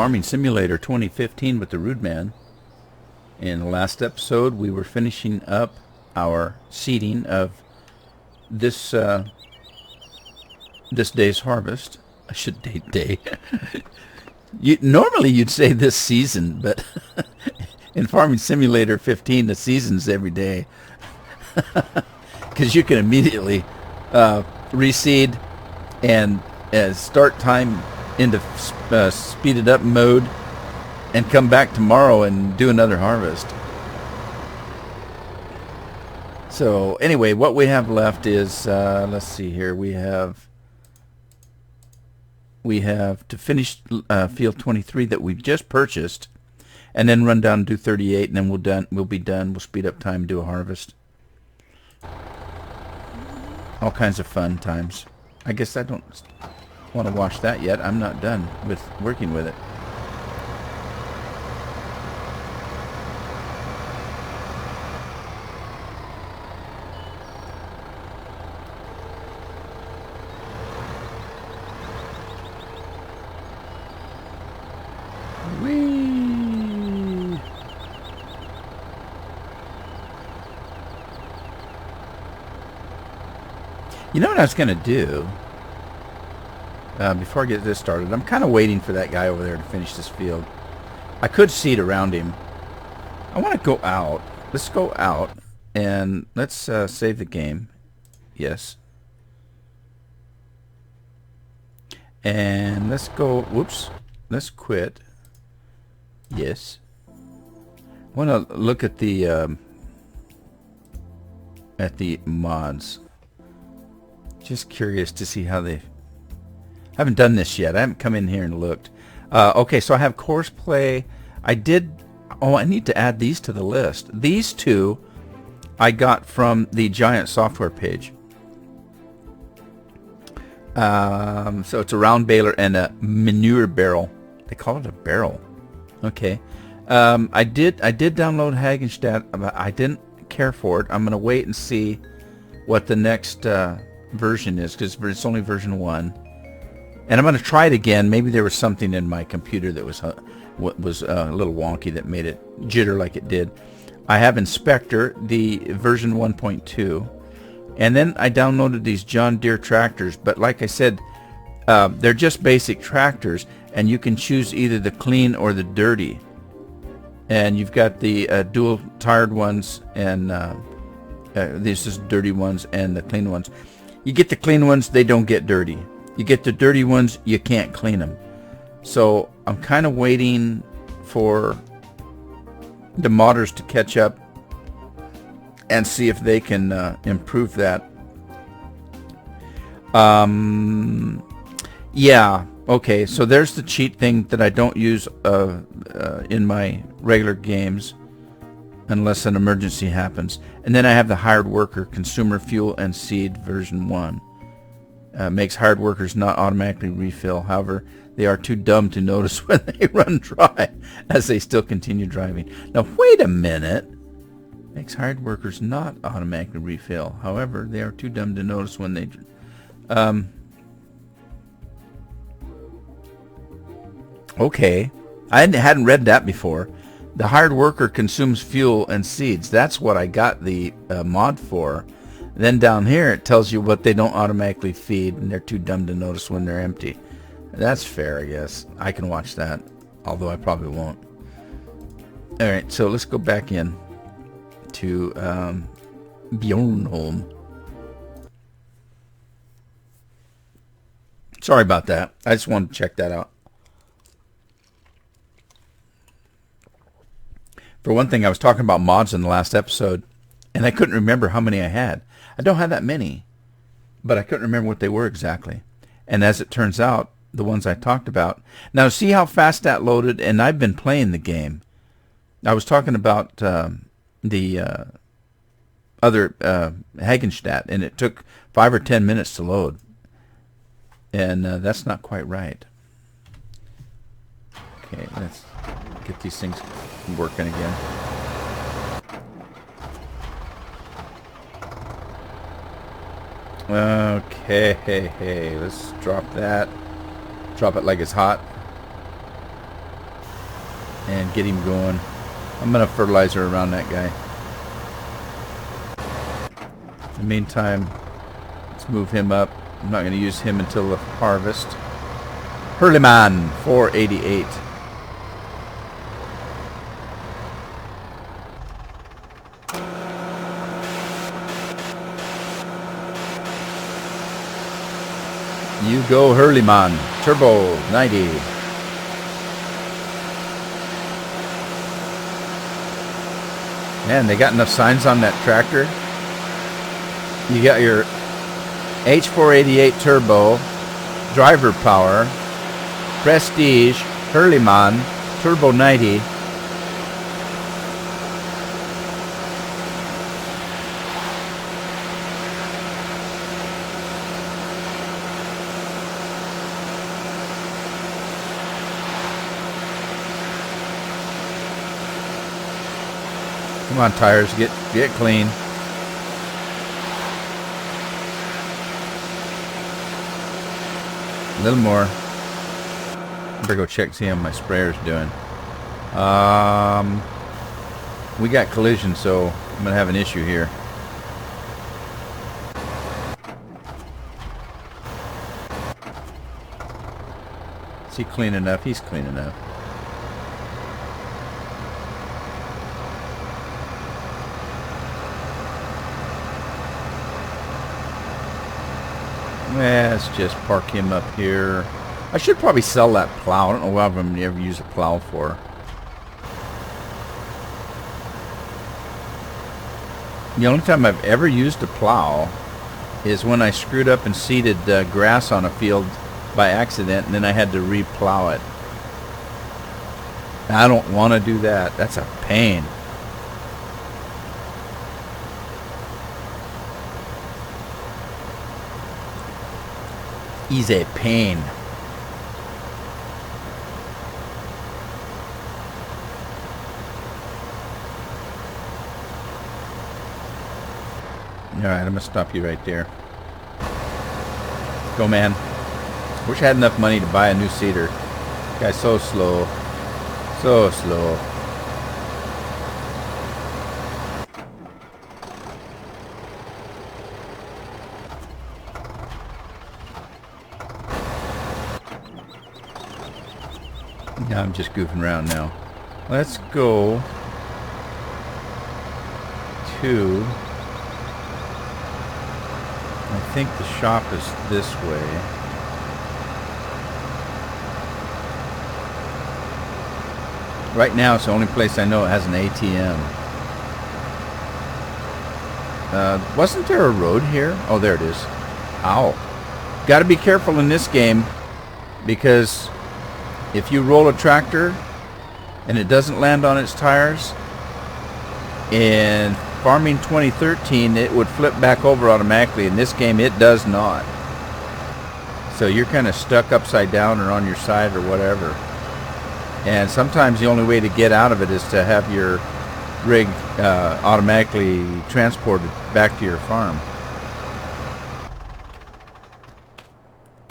Farming Simulator 2015 with the Rude Man. In the last episode, we were finishing up our seeding of this this day's harvest. I should date day. Normally you'd say this season, but in Farming Simulator 15, the season's every day. Because you can immediately reseed and start time into speeded up mode and come back tomorrow and do another harvest. So anyway, what we have left is let's see here, we have to finish field 23 that we've just purchased, and then run down and do 38, and then we'll be done. We'll speed up time and do a harvest. All kinds of fun times. I guess I don't want to watch that yet. I'm not done with working with it. Whee! You know what I was going to do? Before I get this started, I'm kind of waiting for that guy over there to finish this field. I could seed around him. I want to go out. Let's go out and let's save the game. Yes. And let's go. Whoops. Let's quit. Yes. I want to look at the mods. Just curious to see how they. I haven't done this yet. I haven't come in here and looked. Okay, so I have course play. I did. Oh, I need to add these to the list. These two I got from the Giant software page. So it's a round baler and a manure barrel. They call it a barrel. Okay. I did download Hagenstadt, but I didn't care for it. I'm gonna wait and see what the next version is, because it's only version 1. And I'm going to try it again. Maybe there was something in my computer that was a little wonky that made it jitter like it did. I have Inspector, the version 1.2. And then I downloaded these John Deere tractors. But like I said, they're just basic tractors. And you can choose either the clean or the dirty. And you've got the dual-tired ones. And these are dirty ones and the clean ones. You get the clean ones, they don't get dirty. You get the dirty ones, you can't clean them. So I'm kind of waiting for the modders to catch up and see if they can improve that. Yeah, okay, so there's the cheat thing that I don't use in my regular games unless an emergency happens. And then I have the hired worker, consumer fuel and seed version 1. Makes hired workers not automatically refill. However, they are too dumb to notice when they run dry, as they still continue driving. Now, wait a minute. Makes hired workers not automatically refill. However, they are too dumb to notice when they... Okay. I hadn't read that before. The hired worker consumes fuel and seeds. That's what I got the mod for. Then down here it tells you what they don't automatically feed, and they're too dumb to notice when they're empty. That's fair, I guess. I can watch that, although I probably won't. Alright, so let's go back in to Bjornholm. Sorry about that. I just wanted to check that out. For one thing, I was talking about mods in the last episode, and I couldn't remember how many I had. I don't have that many, but I couldn't remember what they were exactly. And as it turns out, the ones I talked about. Now, see how fast that loaded? And I've been playing the game. I was talking about the other Hagenstadt, and it took 5 or 10 minutes to load. And that's not quite right. Okay, let's get these things working again. Okay, let's drop that. Drop it like it's hot. and get him going. I'm going to fertilizer around that guy. In the meantime, let's move him up. I'm not going to use him until the harvest. Hurleyman, 488. You go Hurleyman, turbo 90. Man, they got enough signs on that tractor. You got your H488 turbo, driver power, prestige, Hurleyman, turbo 90. Come on, tires, get clean. A little more. Better go check, see how my sprayer's doing. We got collision, so I'm gonna have an issue here. Is he clean enough? He's clean enough. Let's just park him up here. I should probably sell that plow. I don't know what I'm going to ever use a plow for. The only time I've ever used a plow is when I screwed up and seeded grass on a field by accident, and then I had to re-plow it. I don't want to do that. That's a pain. He's a pain. Alright, I'm gonna stop you right there. Go, man. Wish I had enough money to buy a new seeder. Guy's so slow. So slow. Yeah, I'm just goofing around now. Let's go to... I think the shop is this way. Right now, it's the only place I know it has an ATM. Wasn't there a road here? Oh, there it is. Ow. Got to be careful in this game, because if you roll a tractor and it doesn't land on its tires, in Farming 2013 it would flip back over automatically. In this game it does not. So you're kind of stuck upside down or on your side or whatever. And sometimes the only way to get out of it is to have your rig automatically transported back to your farm.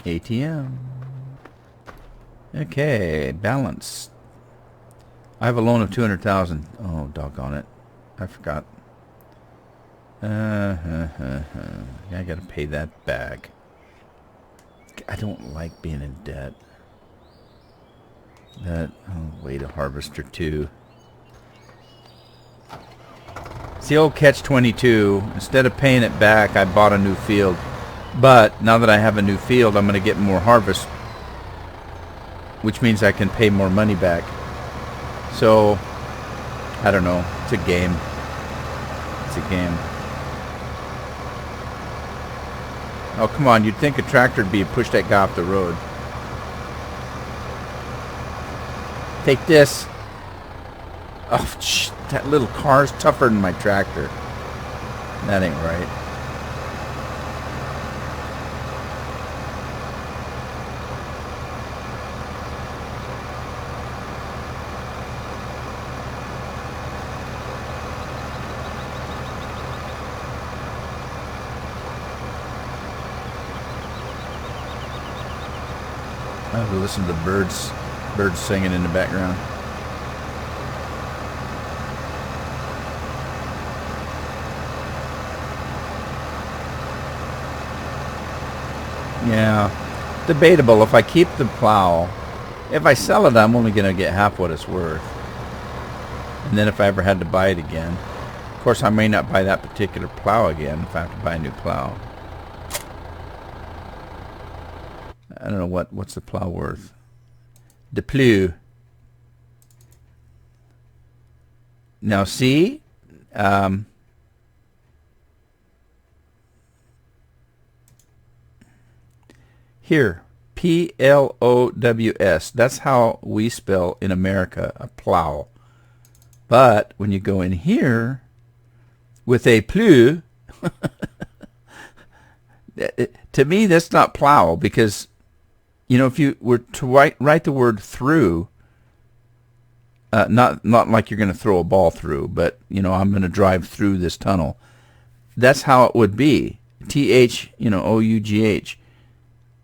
ATM. Okay, balance. I have a loan of 200,000. Oh, doggone it. I forgot. I gotta pay that back. I don't like being in debt. Wait, a harvester too. It's the old catch-22. Instead of paying it back, I bought a new field. But now that I have a new field, I'm gonna get more harvest, which means I can pay more money back. So, I don't know. It's a game. It's a game. Oh, come on. You'd think a tractor would be push that guy off the road. Take this. Oh, shh, that little car's tougher than my tractor. That ain't right. I have to listen to the birds singing in the background. Yeah. Debatable. If I keep the plow, if I sell it, I'm only going to get half what it's worth. And then if I ever had to buy it again, of course, I may not buy that particular plow again if I have to buy a new plow. I don't know what's the plow worth. The plow. Now see, here, P-L-O-W-S. That's how we spell in America a plow. But when you go in here with a plow, to me that's not plow, because you know, if you were to write the word through, not like you're going to throw a ball through, but you know, I'm going to drive through this tunnel. That's how it would be. T-H, you know, O-U-G-H,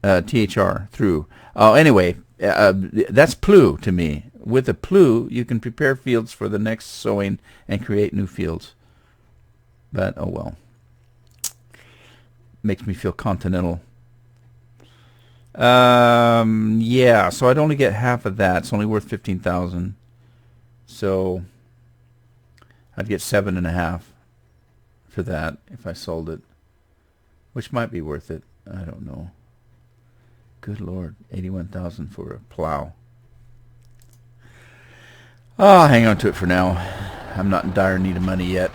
T-H-R, through. Anyway, that's plow to me. With a plow, you can prepare fields for the next sowing and create new fields. But, oh well. Makes me feel continental. Yeah, so I'd only get half of that. It's only worth 15,000. So I'd get 7.5 for that if I sold it, which might be worth it. I don't know. Good Lord, 81,000 for a plow. I'll hang on to it for now. I'm not in dire need of money yet.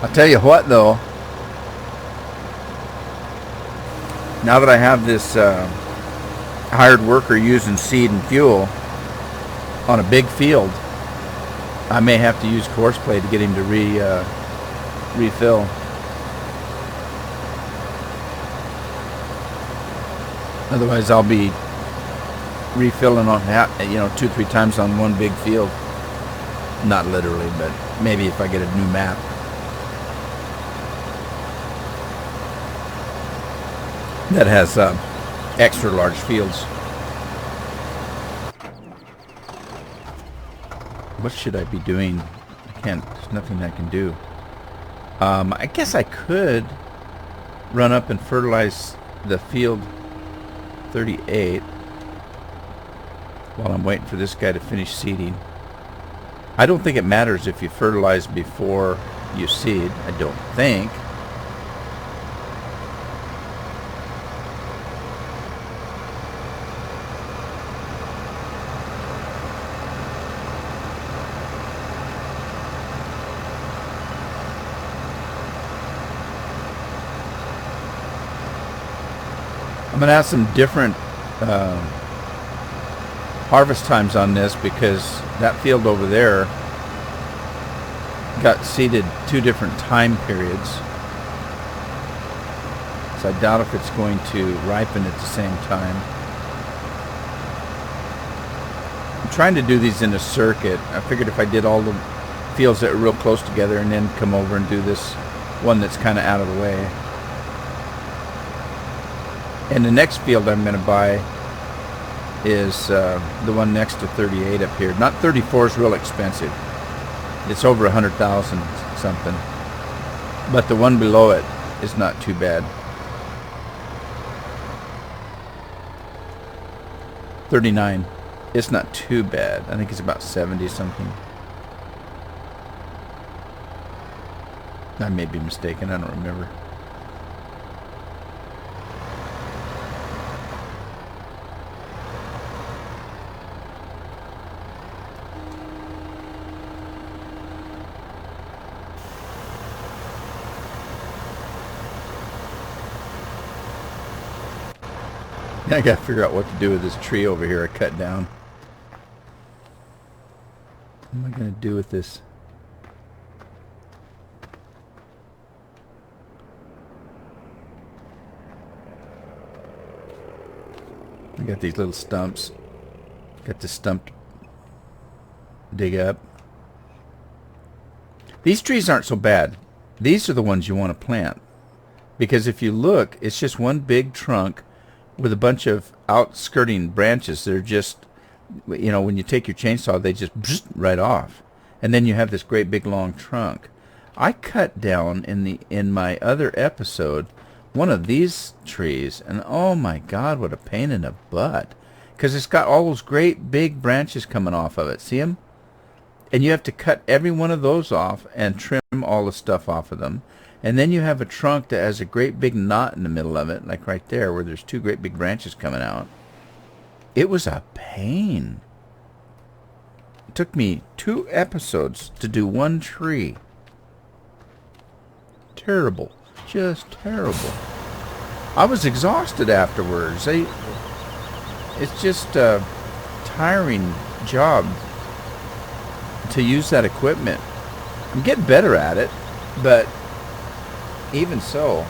I'll tell you what, though. Now that I have this hired worker using seed and fuel on a big field, I may have to use course play to get him to refill. Otherwise, I'll be refilling on 2-3 times on one big field. Not literally, but maybe if I get a new map. That has extra large fields. What should I be doing? There's nothing I can do. I guess I could run up and fertilize the field 38 while I'm waiting for this guy to finish seeding. I don't think it matters if you fertilize before you seed. I don't think. I'm going to have some different harvest times on this, because that field over there got seeded 2 different time periods. So I doubt if it's going to ripen at the same time. I'm trying to do these in a circuit. I figured if I did all the fields that were real close together and then come over and do this one that's kind of out of the way. And the next field I'm going to buy is the one next to 38 up here. Not 34 is real expensive. It's over 100,000 something. But the one below it is not too bad. 39. It's not too bad. I think it's about 70 something. I may be mistaken. I don't remember. I gotta figure out what to do with this tree over here I cut down. What am I gonna do with this? I got these little stumps. Got this stump to dig up. These trees aren't so bad. These are the ones you want to plant. Because if you look, it's just one big trunk with a bunch of outskirting branches. They're just, you know, when you take your chainsaw, they just right off. And then you have this great big long trunk. I cut down in my other episode one of these trees, and oh my God, what a pain in the butt. Because it's got all those great big branches coming off of it. See them? And you have to cut every one of those off and trim all the stuff off of them. And then you have a trunk that has a great big knot in the middle of it, like right there where there's two great big branches coming out. It was a pain. It took me 2 episodes to do one tree. Terrible. Just terrible. I was exhausted afterwards. It's just a tiring job to use that equipment. I'm getting better at it, but even so.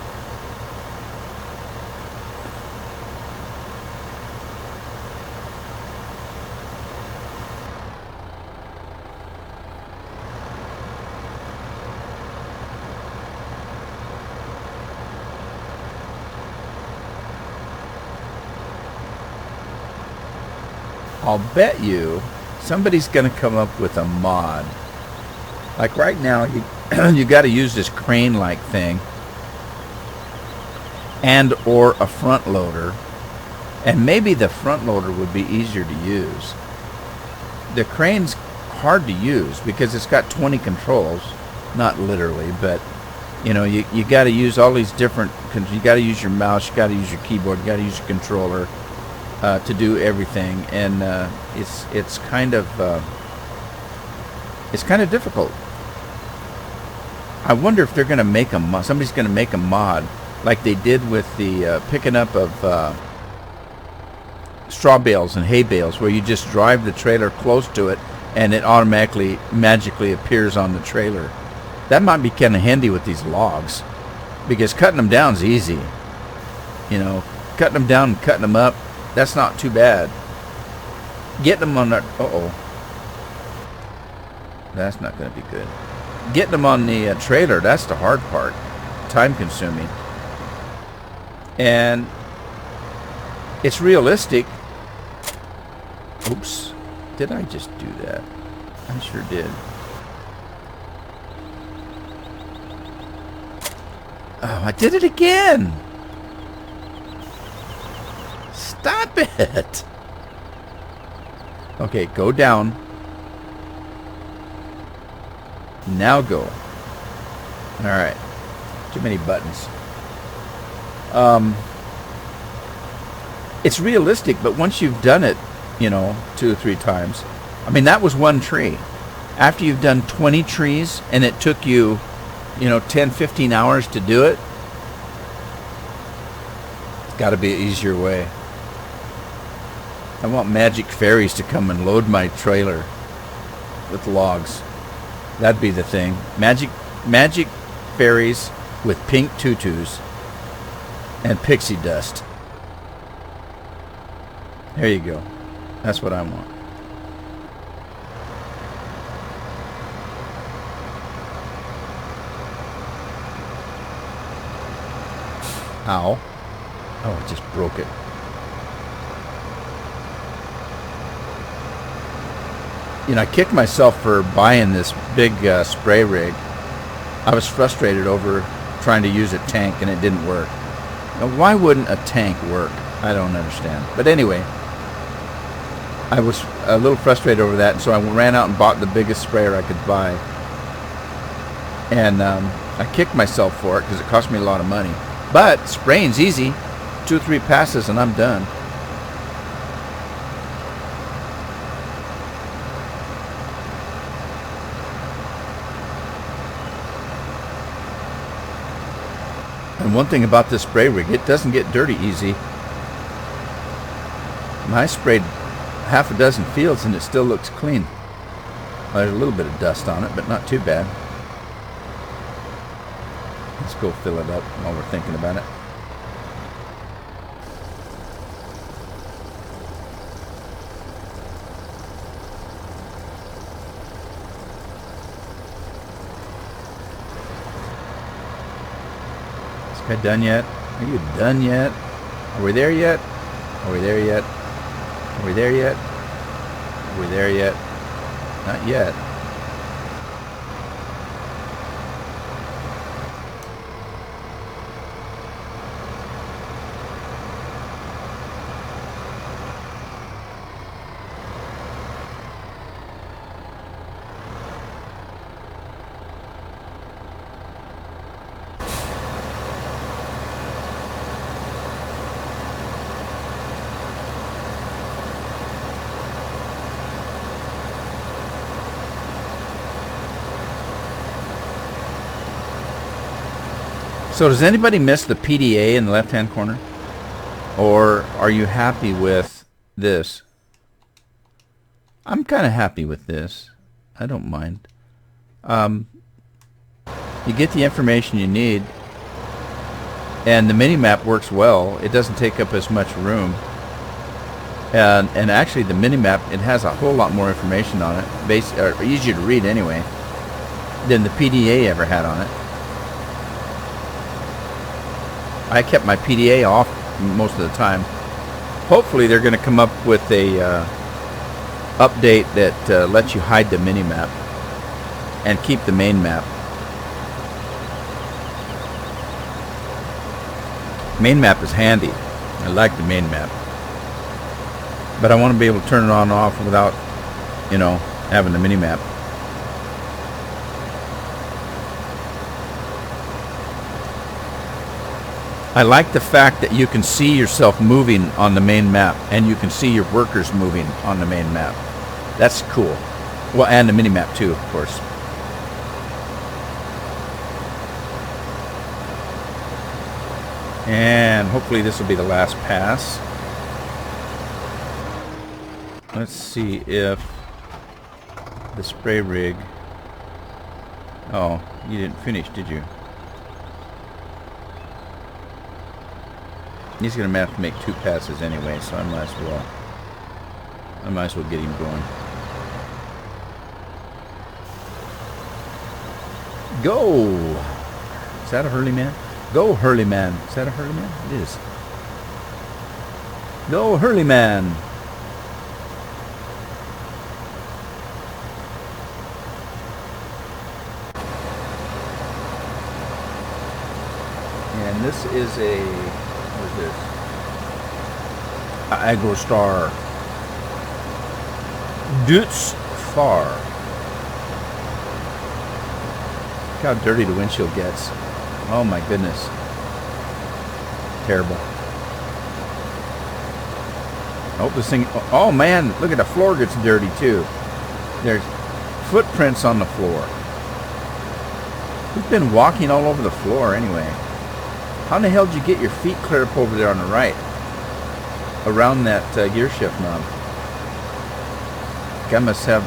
I'll bet you somebody's going to come up with a mod. Like right now, you got to use this crane-like thing and or a front loader. And maybe the front loader would be easier to use. The crane's hard to use because it's got 20 controls. Not literally, but you know, you got to use all these different, you got to use your mouse, you got to use your keyboard, you got to use your controller to do everything, and it's kind of difficult. I wonder if they're going to make a mod. Somebody's going to make a mod like they did with the picking up of straw bales and hay bales, where you just drive the trailer close to it and it automatically, magically appears on the trailer. That might be kind of handy with these logs, because cutting them down is easy. You know, cutting them down and cutting them up, that's not too bad. Getting them on that, that's not going to be good. Getting them on the trailer, that's the hard part. Time consuming. And it's realistic. Oops. Did I just do that? I sure did. Oh, I did it again. Stop it. Okay, go down. Now go. Alright. Too many buttons. It's realistic, but once you've done it, you know, 2 or 3 times. I mean, that was one tree. After you've done 20 trees and it took you, you know, 10, 15 hours to do it, it's got to be an easier way. I want magic fairies to come and load my trailer with logs. That'd be the thing. Magic fairies with pink tutus and pixie dust. There you go. That's what I want. Ow. Oh, I just broke it. You know, I kicked myself for buying this big spray rig. I was frustrated over trying to use a tank and it didn't work. Now, why wouldn't a tank work? I don't understand. But anyway, I was a little frustrated over that, and so I ran out and bought the biggest sprayer I could buy. And I kicked myself for it because it cost me a lot of money. But spraying's easy. 2 or 3 passes and I'm done. And one thing about this spray rig, it doesn't get dirty easy. I sprayed half a dozen fields and it still looks clean. Well, there's a little bit of dust on it, but not too bad. Let's go fill it up while we're thinking about it. guy done yet? Are you done yet? Are we there yet? Are we there yet? Are we there yet? Are we there yet? Not yet. So does anybody miss the PDA in the left-hand corner? Or are you happy with this? I'm kind of happy with this. I don't mind. You get the information you need, and the mini-map works well. It doesn't take up as much room. And actually the mini-map, it has a whole lot more information on it, or easier to read anyway, than the PDA ever had on it. I kept my PDA off most of the time. Hopefully they're going to come up with a update that lets you hide the mini-map and keep the main map. Main map is handy. I like the main map. But I want to be able to turn it on and off without, you know, having the mini-map. I like the fact that you can see yourself moving on the main map, and you can see your workers moving on the main map. That's cool. Well, and the mini-map too, of course. And hopefully this will be the last pass. Let's see if the spray rig... Oh, you didn't finish, did you? He's going to have to make 2 passes anyway, so I might as well get him going. Go! Is that a Hurley man? Go, Hurley man. Is that a Hurley man? It is. Go, Hurley man. And this is a... What is this? Agrostar. Dutz Far. Look how dirty the windshield gets. Oh my goodness. Terrible. I hope this thing... Oh man, look at the floor gets dirty too. There's footprints on the floor. Who's been walking all over the floor anyway? How in the hell did you get your feet clear up over there on the right? Around that gear shift knob. Guy must have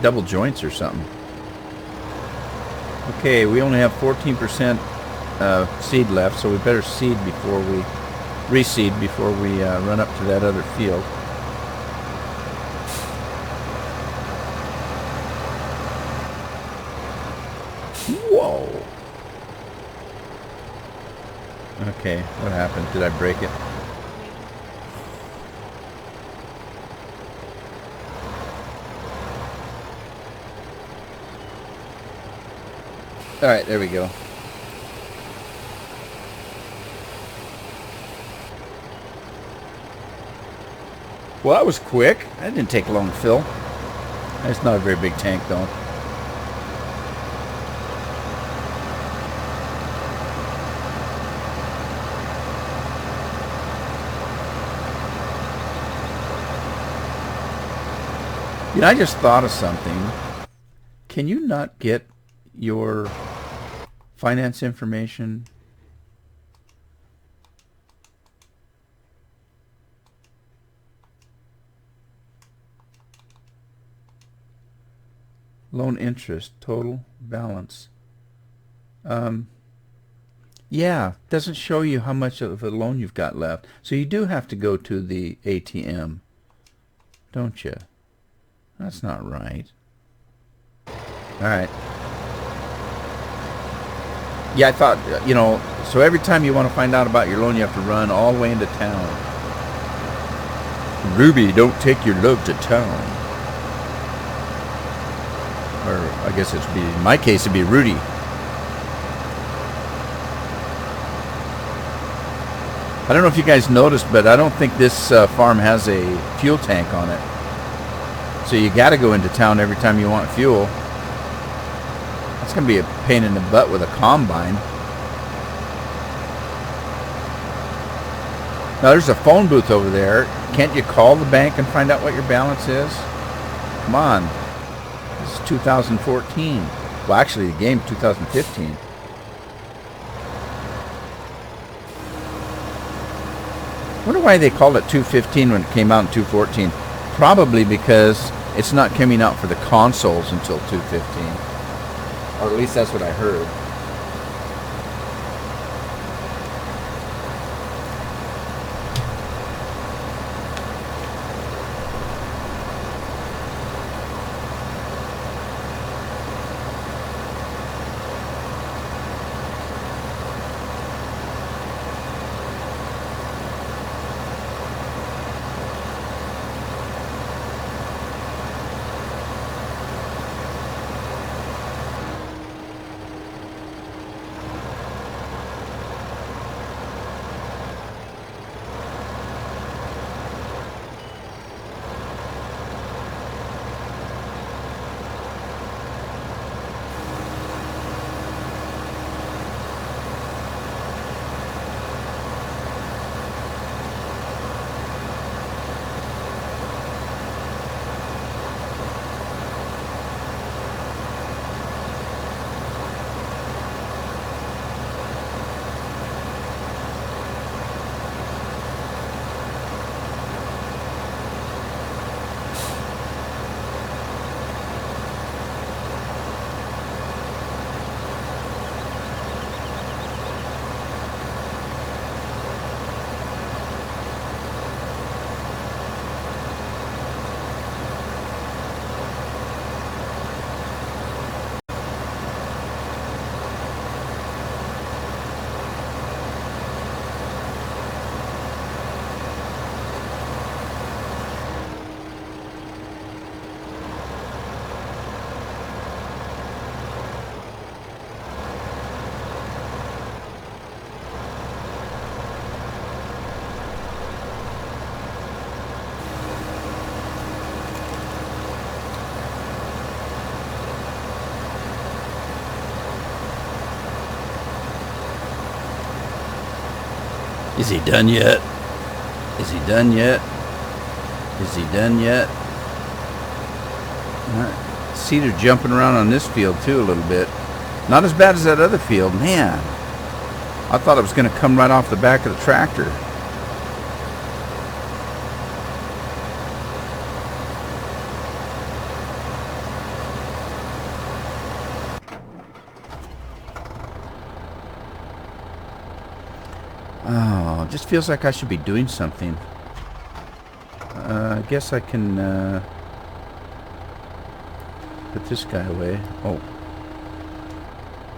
double joints or something. Okay, we only have 14% seed left, so we better seed before we... reseed before we run up to that other field. Whoa! Okay, what happened? Did I break it? Alright, there we go. Well, that was quick. That didn't take long to fill. That's not a very big tank, though. You know, I just thought of something. Can you not get your finance information? Loan interest, total balance. Yeah, doesn't show you how much of a loan you've got left. So you do have to go to the ATM, don't you? That's not right. All right. Yeah, I thought, so every time you want to find out about your loan, you have to run all the way into town. Ruby, don't take your love to town. Or I guess it'd be, in my case, it'd be Rudy. I don't know if you guys noticed, but I don't think this farm has a fuel tank on it. So you got to go into town every time you want fuel. That's going to be a pain in the butt with a combine. Now there's a phone booth over there. Can't you call the bank and find out what your balance is? Come on. This is 2014. Well, actually the game's 2015. I wonder why they called it 215 when it came out in 214. Probably because it's not coming out for the consoles until 215. Or at least that's what I heard. Is he done yet? Is he done yet? Is he done yet? Cedar jumping around on this field too a little bit. Not as bad as that other field. Man, I thought it was going to come right off the back of the tractor. Oh, it just feels like I should be doing something. I guess I can put this guy away.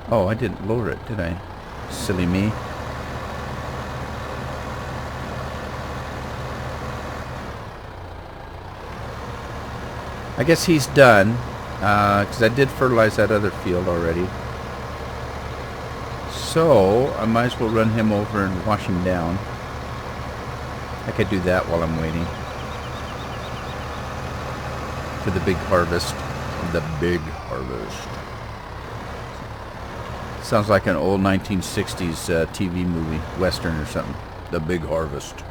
Oh, I didn't lower it, did I? Silly me. I guess he's done, because I did fertilize that other field already. So, I might as well run him over and wash him down. I could do that while I'm waiting for the big harvest. The big harvest. Sounds like an old 1960s TV movie, Western or something. The Big Harvest.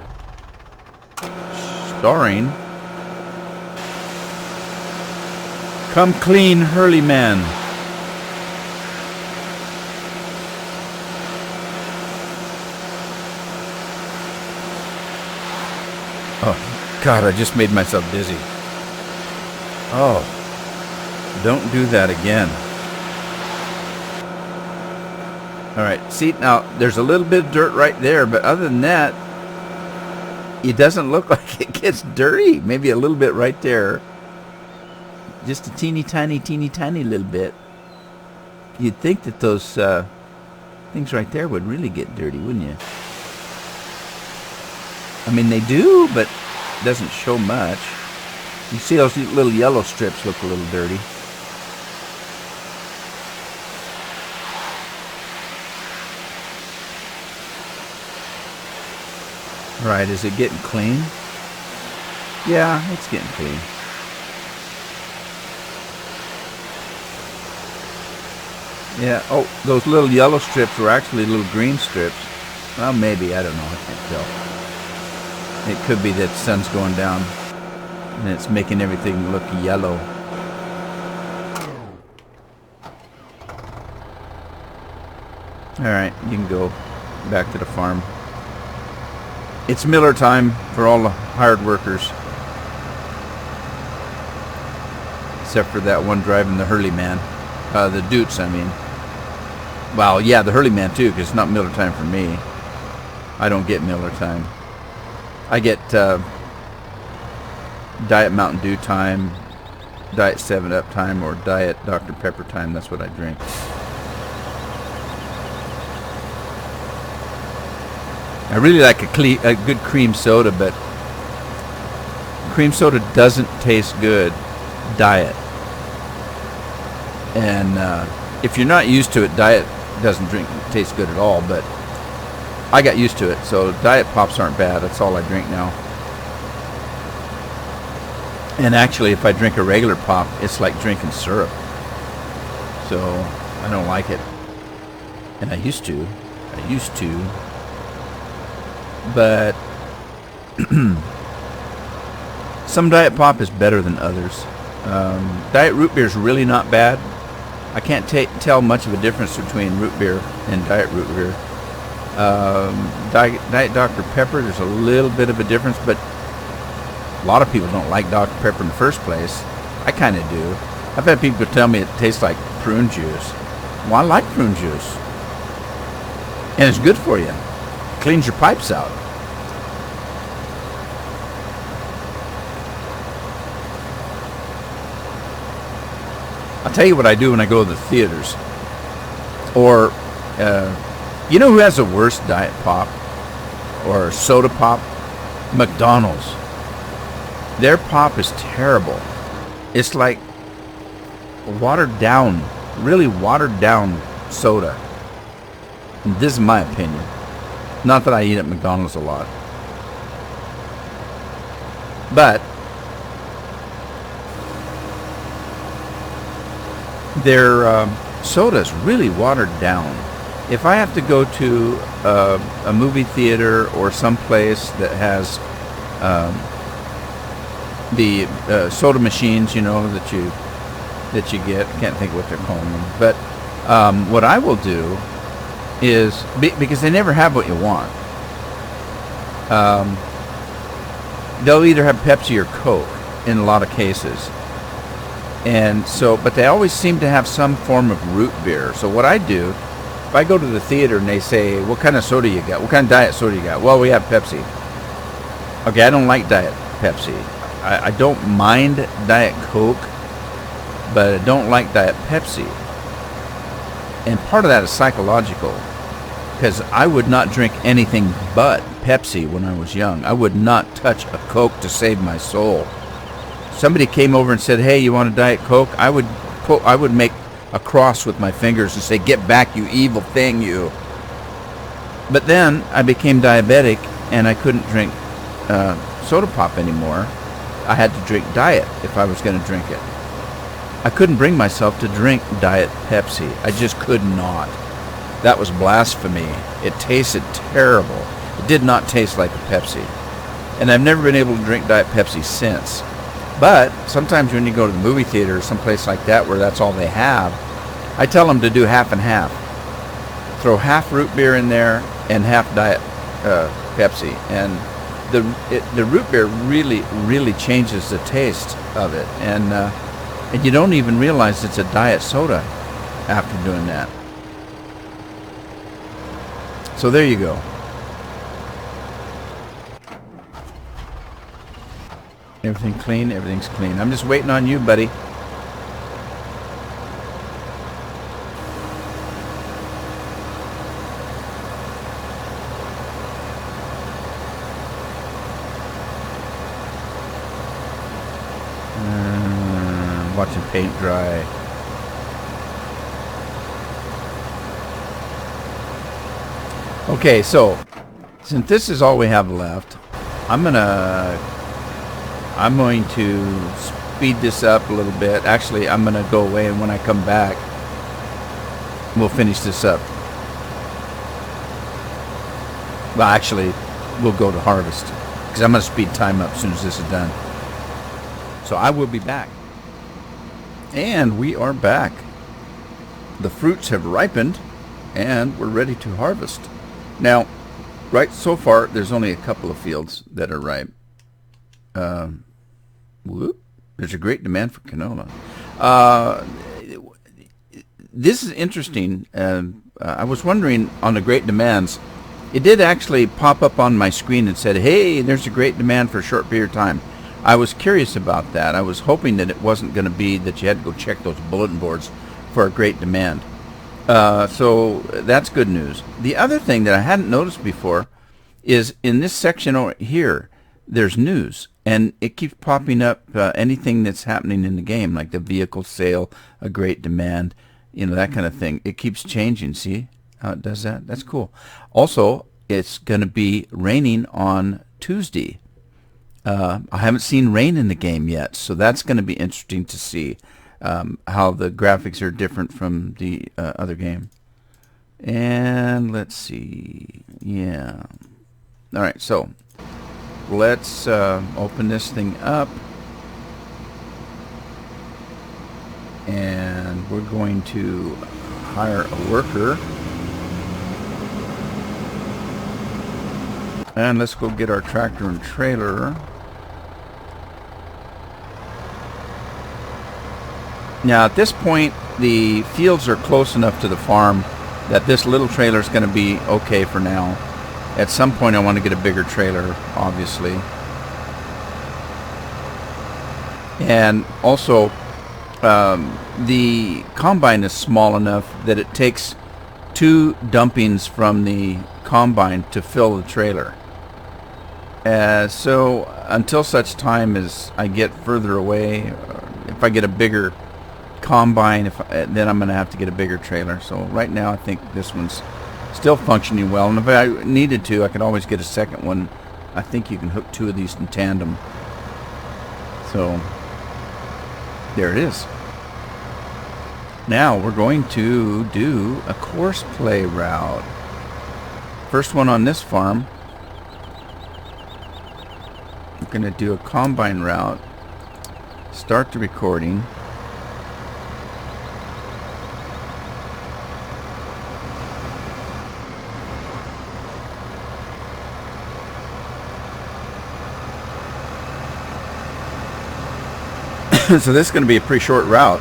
Starring Come Clean Hurley Man. Oh, God, I just made myself dizzy. Oh, don't do that again. Alright, see, now, there's a little bit of dirt right there, but other than that, it doesn't look like it gets dirty. Maybe a little bit right there. Just a teeny tiny little bit. You'd think that those Things right there would really get dirty, wouldn't you? I mean, they do, but it doesn't show much. You see those little yellow strips look a little dirty. Right, is it getting clean? Yeah, it's getting clean. Yeah, oh, those little yellow strips were actually little green strips. Well, maybe, I don't know, I can't tell. It could be that the sun's going down and it's making everything look yellow. Alright, you can go back to the farm. It's Miller time for all the hired workers. Except for that one driving the Hurley man. The Dutes, I mean. Well, yeah, the Hurley man too, because it's not Miller time for me. I don't get Miller time. I get Diet Mountain Dew time, Diet 7-Up time, or Diet Dr. Pepper time. That's what I drink. I really like a good cream soda, but cream soda doesn't taste good diet. And if you're not used to it, diet doesn't taste good at all, but I got used to it, so diet pops aren't bad. That's all I drink now. And actually, if I drink a regular pop, it's like drinking syrup. So I don't like it. And I used to. But some diet pop is better than others. Diet root beer is really not bad. I can't tell much of a difference between root beer and diet root beer. Diet Dr. Pepper, there's a little bit of a difference, but a lot of people don't like Dr. Pepper in the first place. I kind of do. I've had people tell me it tastes like prune juice. Well, I like prune juice. And it's good for you. It cleans your pipes out. I'll tell you what I do when I go to the theaters. Or, you know who has the worst diet pop? Or soda pop? McDonald's. Their pop is terrible. It's like watered down, really watered down soda. And this is my opinion. Not that I eat at McDonald's a lot. But their soda is really watered down. If I have to go to a movie theater or someplace that has the soda machines, you know, that you get, I can't think of what they're calling them, but what I will do is, because they never have what you want, they'll either have Pepsi or Coke in a lot of cases. And so, but they always seem to have some form of root beer. So what I do, if I go to the theater and they say, what kind of soda you got? What kind of diet soda you got? Well, we have Pepsi. Okay, I don't like Diet Pepsi. I don't mind Diet Coke, but I don't like Diet Pepsi. And part of that is psychological, because I would not drink anything but Pepsi when I was young. I would not touch a Coke to save my soul. Somebody came over and said, hey, you want a Diet Coke? I would make a cross with my fingers and say, get back, you evil thing, you. But then I became diabetic and I couldn't drink soda pop anymore. I had to drink Diet if I was going to drink it. I couldn't bring myself to drink Diet Pepsi. I just could not. That was blasphemy. It tasted terrible. It did not taste like a Pepsi. And I've never been able to drink Diet Pepsi since. But sometimes when you go to the movie theater or someplace like that where that's all they have, I tell them to do half and half. Throw half root beer in there and half Diet Pepsi. And the root beer really changes the taste of it. And you don't even realize it's a diet soda after doing that. So there you go. Everything clean? Everything's clean. I'm just waiting on you, buddy. watching paint dry. Okay, so since this is all we have left, I'm going to speed this up a little bit. Actually, I'm going to go away, and when I come back, we'll finish this up. Well, actually, we'll go to harvest, because I'm going to speed time up as soon as this is done. So I will be back. And we are back. The fruits have ripened, and we're ready to harvest. Now, right so far, there's only a couple of fields that are ripe. There's a great demand for canola. This is interesting. I was wondering on the great demands. It did actually pop up on my screen and said, hey, there's a great demand for a short period of time. I was curious about that. I was hoping that it wasn't going to be that you had to go check those bulletin boards for a great demand. So that's good news. The other thing that I hadn't noticed before is in this section over here, there's news. And it keeps popping up anything that's happening in the game, like the vehicle sale, a great demand, you know, that kind of thing. It keeps changing. See how it does that? That's cool. Also, it's going to be raining on Tuesday. I haven't seen rain in the game yet, so that's going to be interesting to see how the graphics are different from the other game. And let's see. Yeah. All right, so let's open this thing up. And we're going to hire a worker. And let's go get our tractor and trailer. Now at this point, the fields are close enough to the farm that this little trailer is going to be okay for now. At some point I want to get a bigger trailer, obviously. And also, the combine is small enough that it takes 2 dumpings from the combine to fill the trailer. So until such time as I get further away, if I get a bigger combine, then I'm going to have to get a bigger trailer. So right now I think this one's still functioning well, and if I needed to, I could always get a second one. I think you can hook 2 of these in tandem. So there it is. Now we're going to do a course play route. First one on this farm. I'm going to do a combine route. Start the recording. So this is going to be a pretty short route.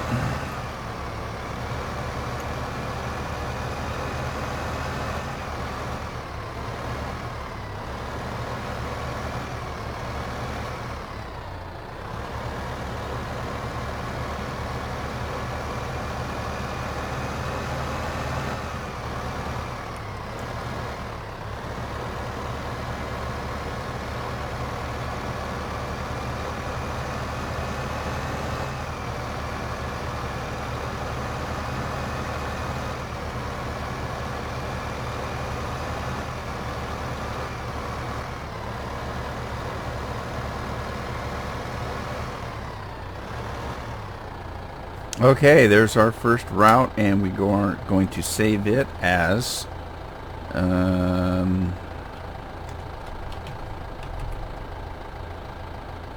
Okay, there's our first route, and we are going to save it as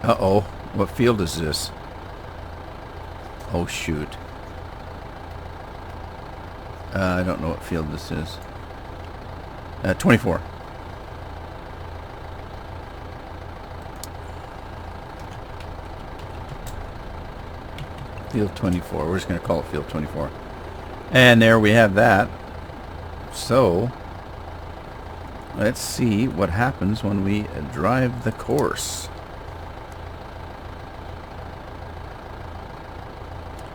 uh-oh, what field is this? Oh shoot. I don't know what field this is. 24. Field 24. We're just going to call it Field 24. And there we have that. So, let's see what happens when we drive the course.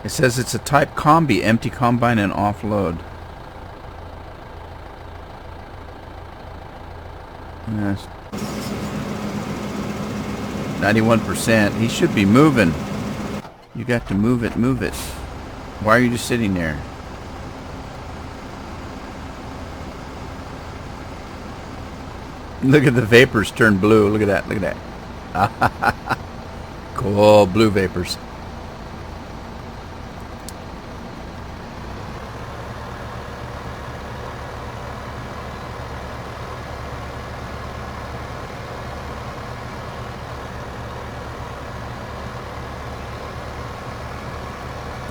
It says it's a type combi, empty combine and offload. Yes. 91%. He should be moving. You got to move it, move it. Why are you just sitting there? Look at the vapors turn blue. Look at that. Look at that. Cool, blue vapors.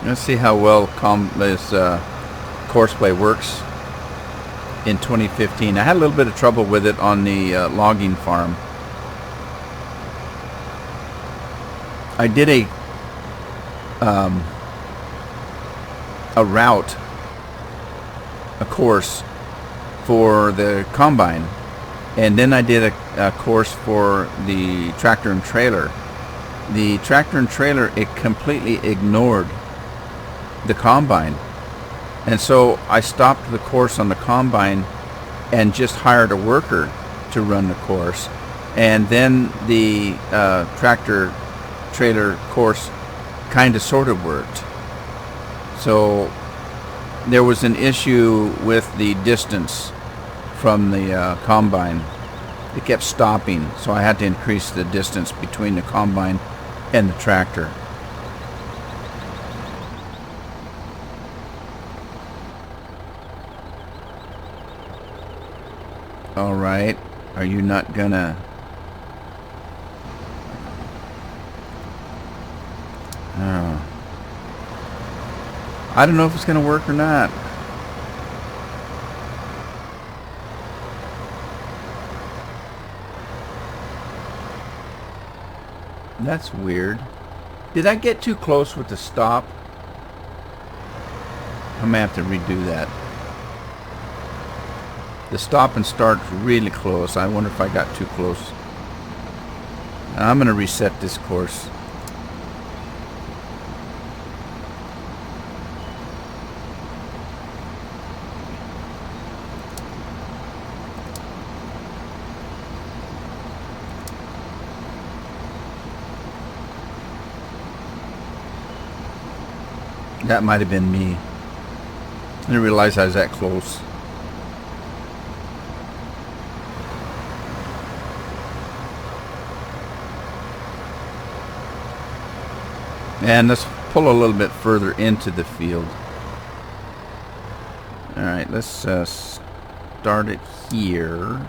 Let's see how well this courseplay works in 2015. I had a little bit of trouble with it on the logging farm. I did a route, a course for the combine, and then I did a course for the tractor and trailer. The tractor and trailer, it completely ignored the combine, and so I stopped the course on the combine and just hired a worker to run the course, and then the tractor trailer course kind of sort of worked. So there was an issue with the distance from the combine. It kept stopping, so I had to increase the distance between the combine and the tractor. All right, are you not gonna... Oh. I don't know if it's gonna work or not. That's weird. Did I get too close with the stop? I may have to redo that. The stop and start's really close. I wonder if I got too close. I'm going to reset this course. That might have been me. I didn't realize I was that close. And let's pull a little bit further into the field. Alright, let's start it here.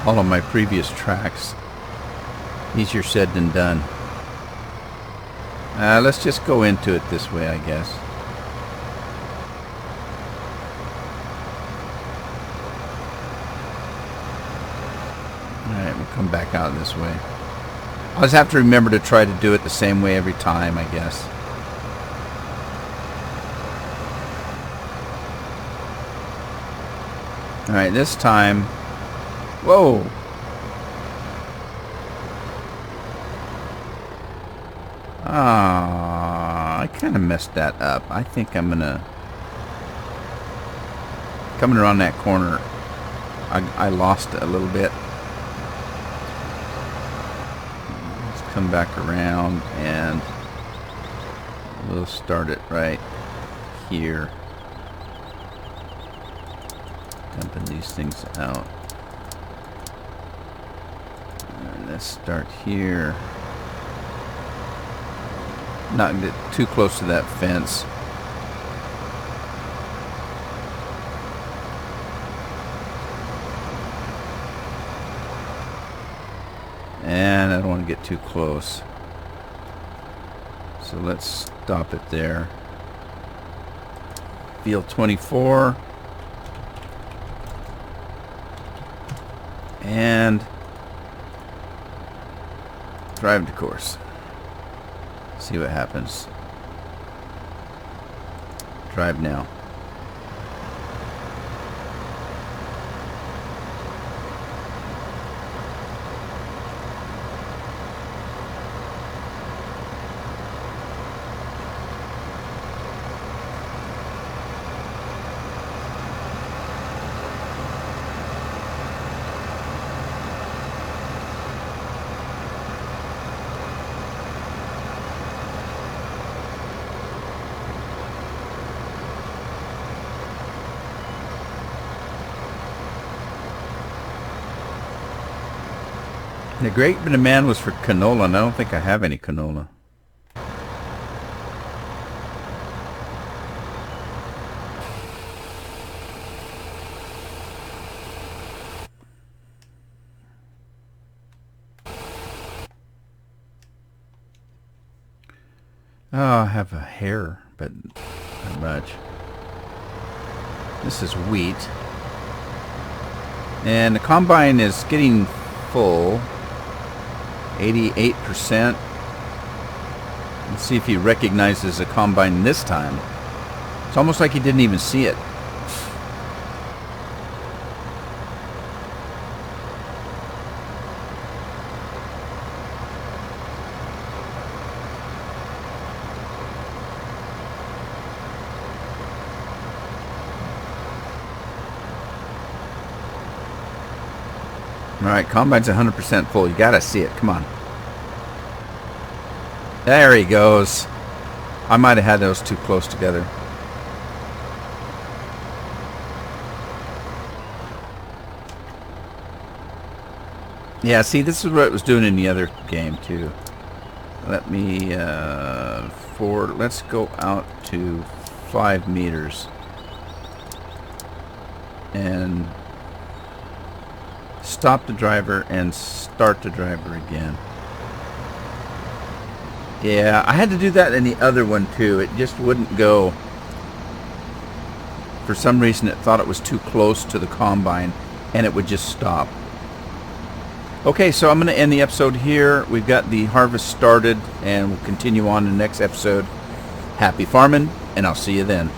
All of my previous tracks. Easier said than done. Let's just go into it this way, I guess. Alright, we'll come back out this way. I'll just have to remember to try to do it the same way every time, I guess. Alright, this time... Whoa! Ah, I kind of messed that up. I think I'm gonna... Coming around that corner, I lost it a little bit. Let's come back around and we'll start it right here. Dumping these things out. Let's start here. Not get too close to that fence. And I don't want to get too close. So let's stop it there. Field 24. And drive the course. See what happens. Drive now. The great demand was for canola, and I don't think I have any canola. Oh, I have a hair, but not much. This is wheat. And the combine is getting full. 88%. Let's see if he recognizes the combine this time. It's almost like he didn't even see it. Alright, combine's 100% full. You gotta see it. Come on. There he goes. I might have had those too close together. Yeah, see, this is what it was doing in the other game, too. Let me, let's go out to 5 meters. And stop the driver and start the driver again. Yeah, I had to do that in the other one too. It just wouldn't go. For some reason it thought it was too close to the combine and it would just stop. Okay, so I'm going to end the episode here. We've got the harvest started and we'll continue on in the next episode. Happy farming, and I'll see you then.